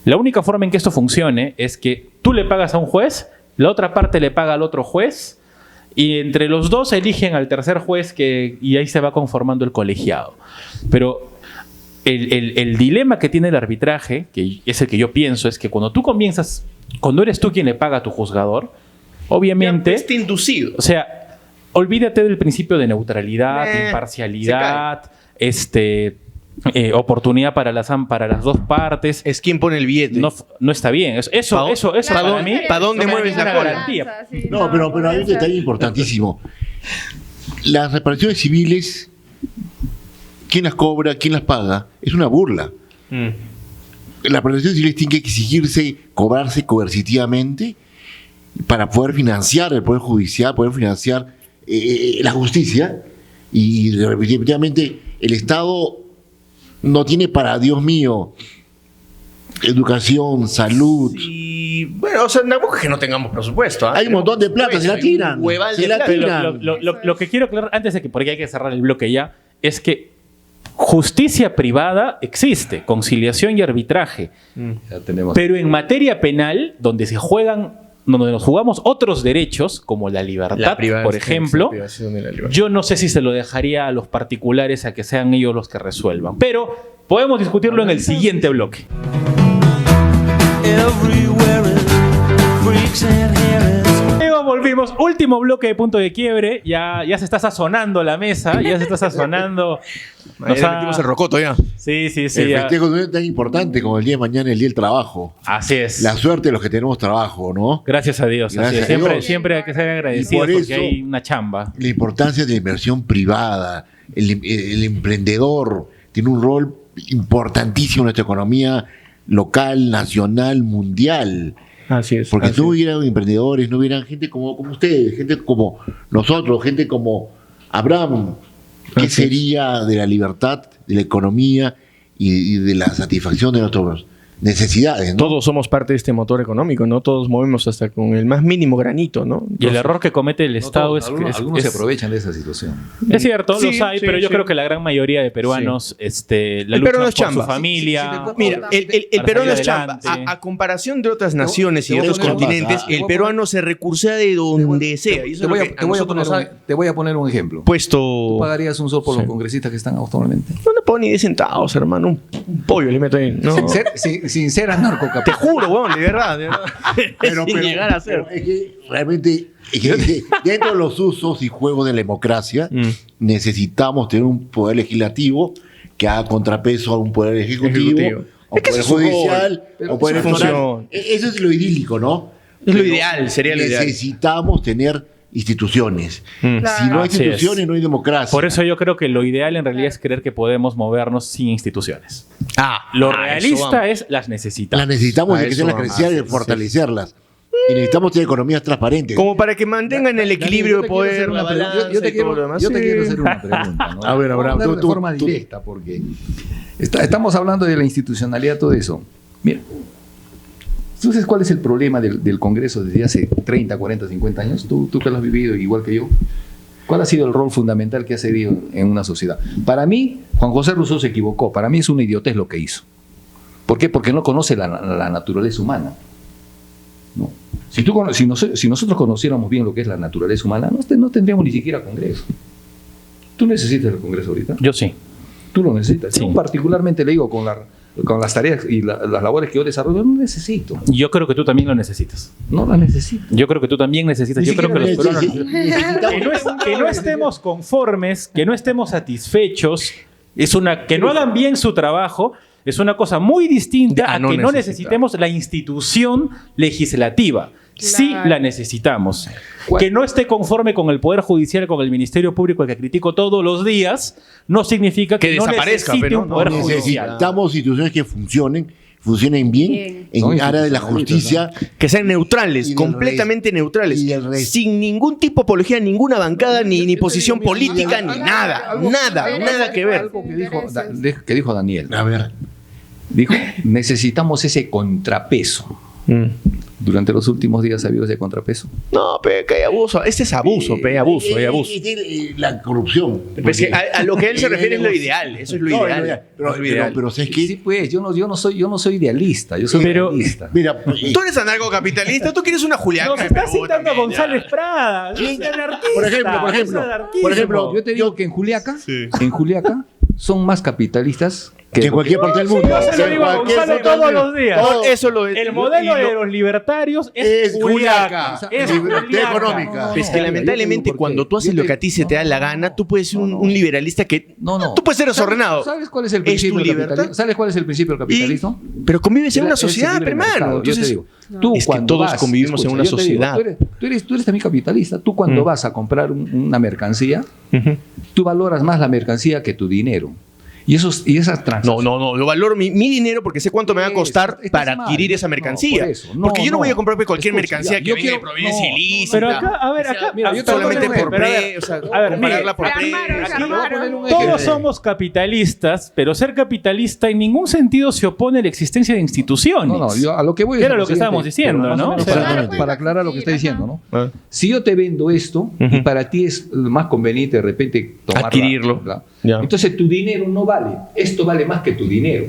La única forma en que esto funcione es que tú le pagas a un juez, la otra parte le paga al otro juez y entre los dos eligen al tercer juez y ahí se va conformando el colegiado. Pero el dilema que tiene el arbitraje, que es el que yo pienso, es que cuando eres tú quien le paga a tu juzgador, obviamente... Está inducido. O sea, olvídate del principio de neutralidad, Se imparcialidad, oportunidad para las dos partes. Es quien pone el billete. No está bien. Eso para mí. ¿Para dónde no mueves es una la cola? garantía. No, pero hay un detalle importantísimo. Las reparaciones civiles, ¿quién las cobra? ¿Quién las paga? Es una burla. Las reparaciones civiles tienen que exigirse, cobrarse coercitivamente para poder financiar el Poder Judicial, poder financiar la justicia. Y definitivamente el Estado no tiene para, Dios mío, educación, salud. Y bueno, o sea, tampoco es que no tengamos presupuesto. Hay un montón de plata, se la tiran. Hueval Se de la plata. tiran. Lo que quiero aclarar antes de que, porque hay que cerrar el bloque ya, es que justicia privada existe, conciliación y arbitraje. Ya tenemos. Pero en materia penal, donde nos jugamos otros derechos, como la libertad, por ejemplo, yo no sé si se lo dejaría a los particulares a que sean ellos los que resuelvan. Pero podemos discutirlo en el siguiente bloque. Everywhere is freaks and heroes. Luego volvimos. Último bloque de Punto de Quiebre. Ya se está sazonando la mesa. Ya se está sazonando. Ahí le metimos el rocoto ya. Sí. El ya. festejo no es tan importante como el día de mañana, el día del trabajo. Así es. La suerte de los que tenemos trabajo, ¿no? Gracias a Dios. así Gracias es. a Dios. Siempre hay que ser agradecidos Y por porque eso- hay una chamba. La importancia de la inversión privada. El emprendedor tiene un rol importantísimo en nuestra economía local, nacional, mundial. Así es. Porque así no es. hubieran emprendedores, no hubieran gente como ustedes, gente como nosotros, gente como Abraham. ¿Qué Así es. sería de la libertad, de la economía y de la satisfacción de nuestras necesidades, ¿no? Todos somos parte de este motor económico, ¿no? Todos movemos hasta con el más mínimo granito, ¿no? Y el Entonces, error que comete el No Estado todos, es algunos, que algunos se aprovechan de esa situación. Es cierto, Sí, los hay, sí, pero yo sí. creo que la gran mayoría de peruanos la El luchan peruano es por chamba. su familia. Mira, el Para peruano salir es chamba. adelante. A comparación de otras naciones y te voy a otros poner un- continentes, te el voy a peruano se recursea de donde sea. Y eso es lo que a nosotros nos ha te voy a poner un ejemplo. puesto... ¿Tú pagarías un sol por Sí. los congresistas que están actualmente? No le pongo ni 10 centavos, hermano. Un pollo le meto ahí. No. Ser sin ser anarcocapitalista. Te juro, weón, de verdad. Pero, Sin llegar a ser. pero es que realmente, dentro de los usos y juegos de la democracia, necesitamos tener un poder legislativo que haga contrapeso a un poder ejecutivo. A un Es que poder ese es su judicial, rol, a un poder pero electoral. funciona. Eso es lo idílico, ¿no? Es lo Pero ideal, sería lo ideal. Necesitamos tener instituciones. Claro. Si no hay Así es. instituciones, no hay democracia. Por eso yo creo que lo ideal en realidad es creer que podemos movernos sin instituciones. Ah, Lo eso realista vamos. es las necesitamos. las necesitamos A de que eso las vamos. crecidas y de fortalecerlas. Y necesitamos tener economías transparentes. Como para que mantengan el equilibrio de poder, la balanza yo te y todo lo quiero, demás. yo te Sí. quiero hacer una pregunta. ¿no? A ver, Vamos Abraham, hablar de tú- forma tú- directa, porque estamos hablando de la institucionalidad, todo eso. Mira, ¿tú sabes cuál es el problema del Congreso desde hace 30, 40, 50 años? Tú que lo has vivido igual que yo. ¿Cuál ha sido el rol fundamental que ha seguido en una sociedad? Para mí, Juan José Rousseau se equivocó. Para mí es una idiotez lo que hizo. ¿Por qué? Porque no conoce la naturaleza humana. ¿No? Si nosotros conociéramos bien lo que es la naturaleza humana, no tendríamos ni siquiera Congreso. ¿Tú necesitas el Congreso ahorita? Yo sí. Tú lo necesitas. Sí. Yo particularmente le digo con las tareas y las labores que yo desarrollo, no necesito. Yo creo que tú también lo necesitas. No las necesito. Yo creo que tú también necesitas. Yo creo que los peruanos... Necesitamos- Que no estemos conformes, que no estemos satisfechos, que no hagan bien su trabajo, es una cosa muy distinta a no que no necesitar. necesitemos la institución legislativa. Sí Claro. la necesitamos. ¿Cuál? Que no esté conforme con el Poder Judicial, con el Ministerio Público, al que critico todos los días, no significa que Que no desaparezca, necesite pero un no, Poder no Judicial. Necesitamos instituciones que funcionen bien, Bien. en Son área de la institucionalistas, justicia. Que sean neutrales, Y del completamente neutrales. y del resto. Sin ningún tipo de apología, ninguna bancada, ni posición Mira, política, mira, ni nada. Nada que ver. Algo que dijo Daniel. A ver, Dijo, necesitamos ese contrapeso. Durante los últimos días ha habido ese contrapeso. No, pero que hay abuso. Este es abuso, pe, hay abuso. La corrupción. Pero es que a lo que él se refiere es lo ideal. Eso es lo No, ideal. Pero, Es lo ideal. pero ¿sabes Sí, qué? pues, yo no soy idealista, yo soy Pero- realista. Mira, Tú eres anarcocapitalista, tú quieres una Julián. Nos está citando a González Prada. ¿Quién? Es anarquista, Por ejemplo, es anarquismo. por ejemplo, Yo te digo que en Juliaca son más capitalistas que en cualquier parte del mundo. Yo se lo En digo a cualquier Gonzalo parte del todos mundo. los días. Todo. Eso lo El modelo de los libertarios es Juliaca. Es Libertad Juliaca. económica. Es que lamentablemente cuando tú haces lo que a ti se te da la gana, tú puedes ser un liberalista que... No. Tú puedes ser desordenado. ¿Sabes cuál es el ¿Es principio tu del libertad? capitalismo? ¿Sabes cuál es el principio del capitalismo? Pero convives en una Es el sociedad, libre hermano. mercado. Yo te Entonces, digo, tú es que cuando todos convivimos en una yo te digo, sociedad. tú eres también capitalista. Tú cuando vas a comprar una mercancía, tú valoras más la mercancía que tu dinero. Y esas transacciones. No, yo valoro mi dinero porque sé cuánto me va a costar Estás para mal. adquirir esa No, mercancía. por eso. No, porque yo no voy a no. comprarme cualquier Escucha, mercancía ya, que yo venga de quiero- proveniencia no, ilícita. Pero acá, a ver, acá. mira, yo solamente solamente por pre, o sea, a ver, compararla por Se pre. armaron, se aquí armaron. todos somos capitalistas, pero ser capitalista en ningún sentido se opone a la existencia de instituciones. No, yo a lo que voy Era es lo que siguiente, estábamos diciendo, pero más o ¿no? menos O sea, para aclarar lo que está Sí, diciendo, ¿no? Ah. Si yo te vendo esto y para ti es más conveniente de repente tomarla, Adquirirlo. ¿verdad? Ya. Entonces tu dinero no vale. Esto vale más que tu dinero.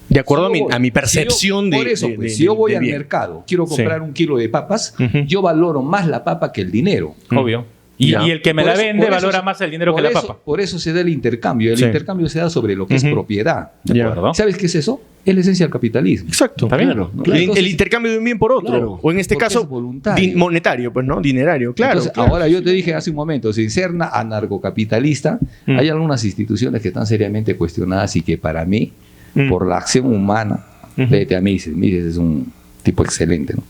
De acuerdo Si yo a mi voy- percepción si yo- de. Por eso, de- pues, de- si yo voy de al bien. mercado, quiero Sí. comprar un kilo de papas, Ujú. yo valoro más la papa que el dinero. Obvio. Y, Ya. y el que me Por la eso- vende por eso- valora más el dinero que por la eso- papa. Por eso se da el intercambio. El Sí. intercambio se da sobre lo que es Ujú. propiedad. ¿De Ya. acuerdo? ¿Sabes qué es eso? Es la esencia del capitalismo. Exacto. ¿Está bien? Claro, ¿no? claro. Entonces- El intercambio de un bien por otro. Claro. O en este Porque caso, es voluntario. monetario, pues, ¿no? Dinerario, claro. Entonces, claro. ahora yo te dije hace un momento, sin ser anarcocapitalista, hay algunas instituciones que están seriamente cuestionadas y que para mí, por la acción humana, vete a Mises es un tipo excelente, ¿no?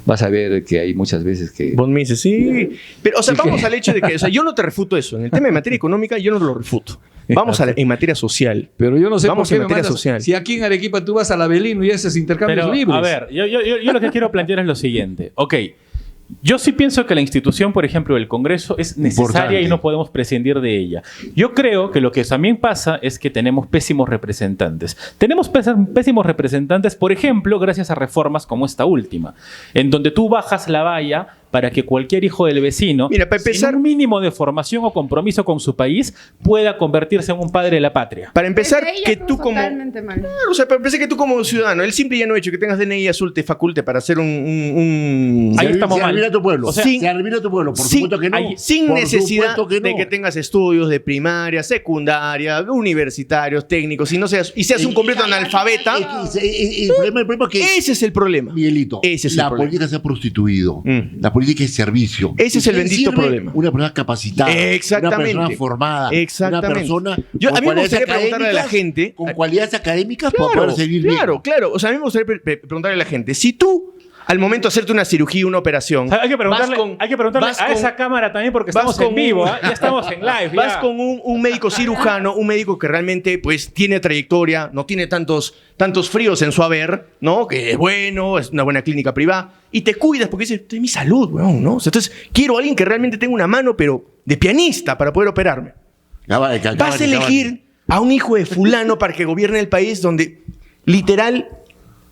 Vas a ver que hay muchas veces que... Von Mises, sí. Pero, o sea, vamos al hecho de que, o sea, yo no te refuto eso. En el tema de materia económica, yo no lo refuto. Vamos en materia social. Pero yo no sé Vamos por qué en me materia mandas- social. Si aquí en Arequipa tú vas al Avelino y haces intercambios Pero, libres. a ver, yo lo que quiero plantear es lo siguiente. Ok, yo sí pienso que la institución, por ejemplo, del Congreso es necesaria Importante. y no podemos prescindir de ella. Yo creo que lo que también pasa es que tenemos pésimos representantes. Tenemos pésimos representantes, por ejemplo, gracias a reformas como esta última, en donde tú bajas la valla para que cualquier hijo del vecino, Mira, para empezar- sin un mínimo de formación o compromiso con su país, pueda convertirse en un padre de la patria. Para empezar, Desde ella que estuvo tú como... totalmente mal. Claro, o sea, para empezar que tú como ciudadano, el simple y llano hecho que tengas DNI azul te faculte para hacer Ahí estamos se mal. arruina tu pueblo. O sea, se arruina tu pueblo. Por sin- supuesto que no. sin Por necesidad supuesto que no. de que tengas estudios de primaria, secundaria, universitarios, técnicos, y no seas un completo analfabeta. El problema es que Ese es el problema. Miguelito, Ese es el la problema. política se ha prostituido. Mm. La política es servicio. Ese es el ¿De qué bendito sirve problema. Una persona capacitada, Exactamente. una persona formada, Exactamente. una persona A mí me gustaría preguntarle a la gente... con cualidades académicas para poder servir bien. Claro. O sea, a mí me gustaría preguntarle a la gente, si tú, al momento de hacerte una cirugía, una operación... O sea, hay que preguntarle, vas a con- esa cámara también porque vas estamos con en vivo, un- ¿ah? Ya estamos en live. Vas ya. con un médico cirujano, un médico que realmente pues tiene trayectoria, no tiene tantos fríos en su haber, ¿no? Que es bueno, es una buena clínica privada, y te cuidas porque dices, esto es mi salud, weón, ¿no? O sea, entonces, quiero a alguien que realmente tenga una mano, pero de pianista para poder operarme. Vas a elegir a un hijo de fulano para que gobierne el país donde literal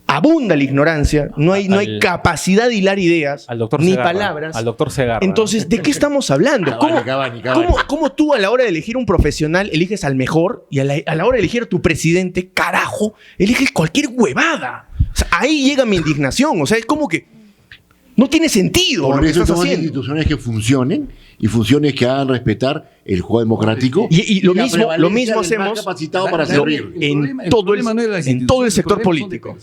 abunda la ignorancia, no hay capacidad de hilar ideas, Al doctor ni Segarra, palabras. al doctor Segarra. Entonces, ¿de qué estamos hablando? Cavani. ¿Cómo tú a la hora de elegir un profesional eliges al mejor y a la hora de elegir a tu presidente, carajo, eliges cualquier huevada? O sea, ahí llega mi indignación. O sea, es como que no tiene sentido Por lo que eso estás somos haciendo. instituciones que funcionen y funciones que hagan respetar el juego democrático. Y lo la mismo prevalencia del más hacemos capacitado para Claro, servir. en todo el sector político.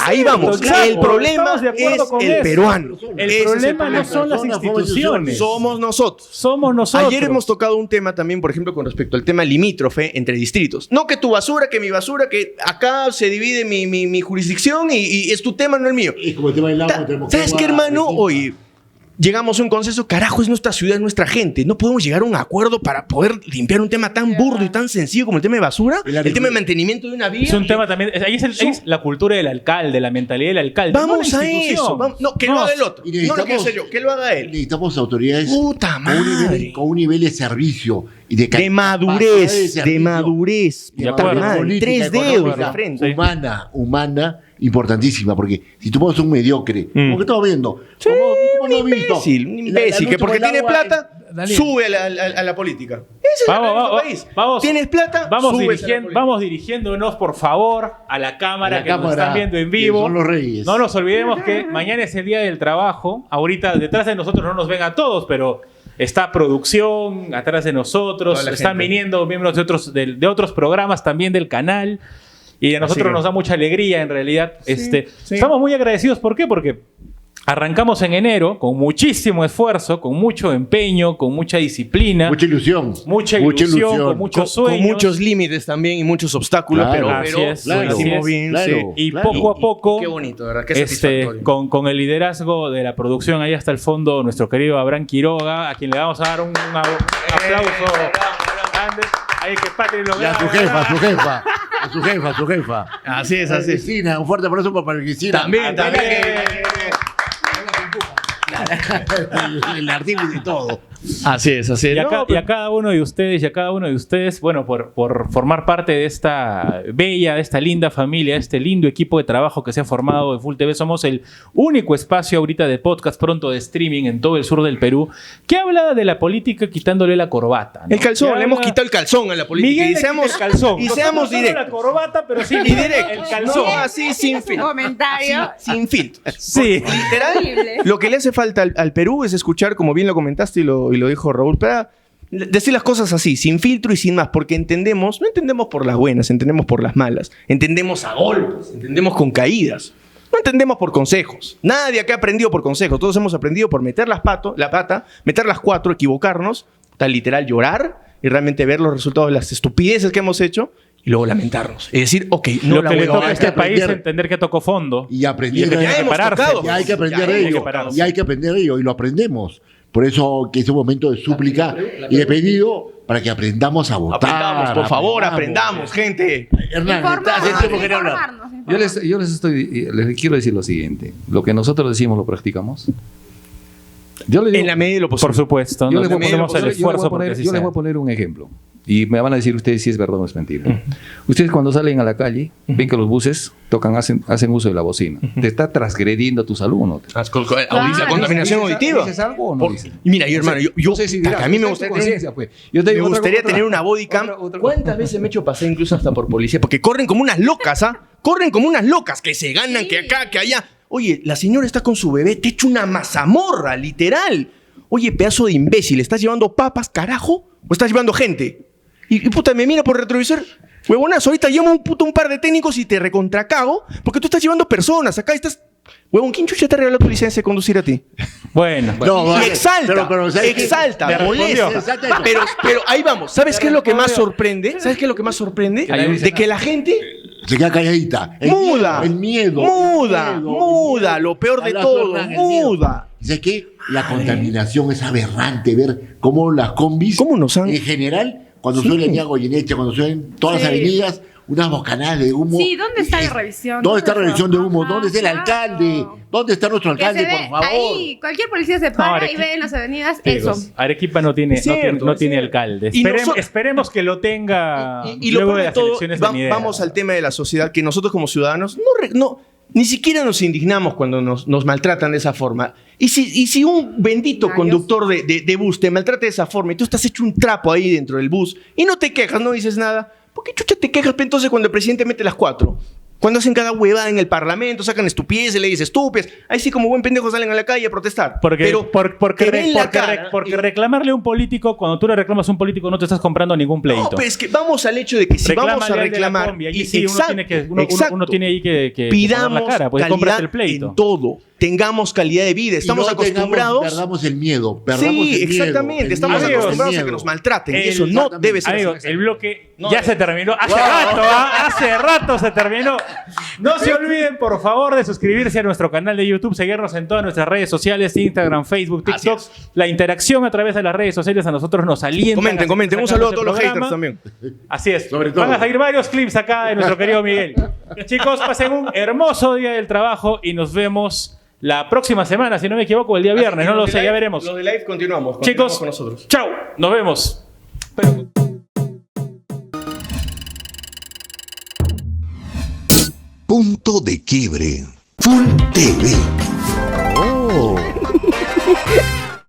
Ahí vamos. Exacto, El problema estamos de acuerdo es con el eso. peruano. El Ese es problema no son las Personas, instituciones. Somos nosotros. Somos nosotros. Ayer hemos tocado un tema también, por ejemplo, con respecto al tema limítrofe entre distritos. No que tu basura, que mi basura, que acá se divide mi jurisdicción y es tu tema, no el mío. Es como el tema del agua. tenemos ¿Sabes agua, qué, hermano? Arequipa. Oye, llegamos a un consenso, carajo, es nuestra ciudad, es nuestra gente. No podemos llegar a un acuerdo para poder limpiar un tema tan burdo y tan sencillo como el tema de basura, el tema de mantenimiento de una vía. Es un tema también. Ahí es la cultura del alcalde, la mentalidad del alcalde. Vamos no la a institución. eso. No, que lo haga el otro. Y No lo quiero necesitamos- hacer yo, que lo haga él. Necesitamos autoridades Puta madre. con un nivel de servicio y de De capacidad madurez, de servicio. madurez. De puta acuerdo. madre. Política, 3 dedos de económica, frente. humana, importantísima, porque si tú pones un mediocre, como que estamos viendo, Sí, ¿cómo un hemos visto? imbécil, un La imbécil, que lucha porque por el tiene agua plata, Daniel. sube a la política. Ese es el nuestro país. Tienes plata, vamos, subes a la política. vamos dirigiéndonos, por favor, a la cámara A la que nos cámara, están viendo en que vivo. son los reyes. No nos olvidemos que mañana es el Día del Trabajo. Ahorita detrás de nosotros no nos ven a todos, pero está producción atrás de nosotros. Toda la Están gente. viniendo miembros de otros programas también del canal. Y a nosotros que- nos da mucha alegría, en realidad. sí. Estamos muy agradecidos. ¿Por qué? Porque arrancamos en enero con muchísimo esfuerzo, con mucho empeño, con mucha disciplina, Mucha ilusión. mucha ilusión, con muchos sueños. Con muchos límites también y muchos obstáculos, Claro. pero Así es, lo así hicimos es. bien. Claro. sí. Y Claro. poco a poco, Qué bonito, ¿verdad? Qué satisfactorio. con el liderazgo de la producción, ahí hasta el fondo, nuestro querido Abraham Quiroga, a quien le vamos a dar un aplauso grande. Ahí que Patri lo Y a su vea. jefa. Así es, así es. Cristina, un fuerte abrazo para Cristina. También. El artículo y todo. Así es, así es. Y a, No, y a cada uno de ustedes, bueno, por formar parte de esta bella, de esta linda familia, este lindo equipo de trabajo que se ha formado en Full TV. Somos el único espacio ahorita de podcast, pronto de streaming en todo el sur del Perú, que habla de la política quitándole la corbata, ¿no? el calzón, Que le hemos habla- quitado el calzón a la política. Miguel y le seamos, quita el calzón. y Nosotros seamos solo directos. la corbata, pero sí Y directos. el calzón. No, así sin Ese filtro. comentario. Sin filtro. Sí. Literal, Horrible. lo que le hace falta al Perú es escuchar, como bien lo comentaste y lo dijo Raúl Prada, decir las cosas así, sin filtro y sin más, porque entendemos, no entendemos por las buenas, entendemos por las malas, entendemos a golpes, entendemos con caídas, no entendemos por consejos. Nadie acá ha aprendido por consejos, todos hemos aprendido por meter la pata, meter las cuatro, equivocarnos, tal literal llorar y realmente ver los resultados de las estupideces que hemos hecho y luego lamentarnos. Y decir, ok, no Lo la que le voy a toca a cagar. este país es aprender. entender que tocó fondo. Y aprender Y que de tiene que hemos pararse. tocado. Y hay que aprender Ya, de hay que ello. pararse. Y hay que aprender de ello. Y lo aprendemos. Por eso que es un momento de súplica y de pedido para que aprendamos a votar. Aprendamos, por favor, aprendamos, gente. Hernán, hace tiempo que quería hablar. Les quiero decir lo siguiente. Lo que nosotros decimos lo practicamos. Yo les digo- En la medida de lo posible. Por supuesto, yo nos les voy a poner- ponemos el yo les voy a esfuerzo poner- porque así yo les sea. voy a poner un ejemplo. Y me van a decir ustedes si es verdad o es mentira. Ustedes cuando salen a la calle, ven que los buses hacen uso de la bocina. ¿Te está transgrediendo tu salud o no? Audiencia, contaminación auditiva. ¿Dices algo o no dices? Y mira, yo, hermano, yo No sé si dirás, a mí me usted gustaría tiene conciencia, pues. Yo te digo tener una body cam. ¿Cuántas veces me he hecho pasar incluso hasta por policía? Porque corren como unas locas, ¿ah? Corren como unas locas que se ganan, que acá, que allá. Oye, la señora está con su bebé, te echa una mazamorra, literal. Oye, pedazo de imbécil, ¿estás llevando papas, carajo? ¿O estás llevando gente? Y puta, me mira por el retrovisor. Huevonazo, ahorita llamo un par de técnicos y te recontracago porque tú estás llevando personas. Acá estás... Huevón, ¿quién chucha te regaló tu licencia de conducir a ti? Bueno. No, Y vale. exalta, Pero, ¿sabes qué? exalta, Te molesta. respondió. Pero ahí vamos. ¿Sabes qué es lo que más sorprende? ¿Sabes qué es lo que más sorprende? De que la gente Se queda calladita. muda. El miedo. Muda. Lo peor de todo, muda. ¿Y sabes qué? La contaminación es aberrante. Ver cómo las combis, ¿Cómo nos han- en general, cuando suena Avenida Goyeneche, cuando suenan todas las Sí. avenidas, unas bocanadas de humo. Sí, ¿dónde está la revisión? ¿Dónde está la revisión de humo? Ajá, ¿Dónde está el claro. alcalde? ¿Dónde está nuestro Que alcalde, se ve por favor? ahí, cualquier policía se para y Arequipa- ve en las avenidas Sí, eso. pues, Arequipa no tiene, Es cierto, no es tiene cierto. alcalde. Y Esperemos que lo tenga Y lo luego peor de de las todo, elecciones venideras. vamos al tema de la sociedad, que nosotros como ciudadanos ni siquiera nos indignamos cuando nos maltratan de esa forma. Y si un bendito Ay, conductor de bus te maltrata de esa forma y tú estás hecho un trapo ahí dentro del bus y no te quejas, no dices nada, ¿por qué chucha te quejas entonces cuando el presidente mete las 4? Cuando hacen cada huevada en el parlamento, sacan estupideces, leyes estúpidas, ahí sí como buen pendejo salen a la calle a protestar. Porque, Pero porque te ven la cara y- reclamarle a un político, cuando tú le reclamas a un político, no te estás comprando ningún pleito. No, pero es que vamos al hecho de que si vamos a Reclámale al de la reclamar... combi, allí y- sí, exacto. uno tiene ahí que poner Pidamos la cara, pues cómprate el calidad pleito. en todo. Tengamos calidad de vida. Estamos Y no acostumbrados... perdamos el miedo. Perdamos Sí, el miedo, exactamente. el Estamos miedo, Amigos, acostumbrados el a que miedo. nos maltraten. Y El- eso no debe ser Amigos, así. el bloque ya se terminó. Hace rato se terminó. No se olviden, por favor, de suscribirse a nuestro canal de YouTube, seguirnos en todas nuestras redes sociales, Instagram, Facebook, TikTok. La interacción a través de las redes sociales a nosotros nos alienta. Comenten. Un saludo a todos los haters también. Así es. Sobre todo. Van a salir varios clips acá de nuestro querido Miguel. Chicos, pasen un hermoso día del trabajo y nos vemos la próxima semana, si no me equivoco, el día viernes. No lo sé, ya veremos. Los de live continuamos. Chicos, con nosotros. chao. Nos vemos. Punto de quiebre. Full TV.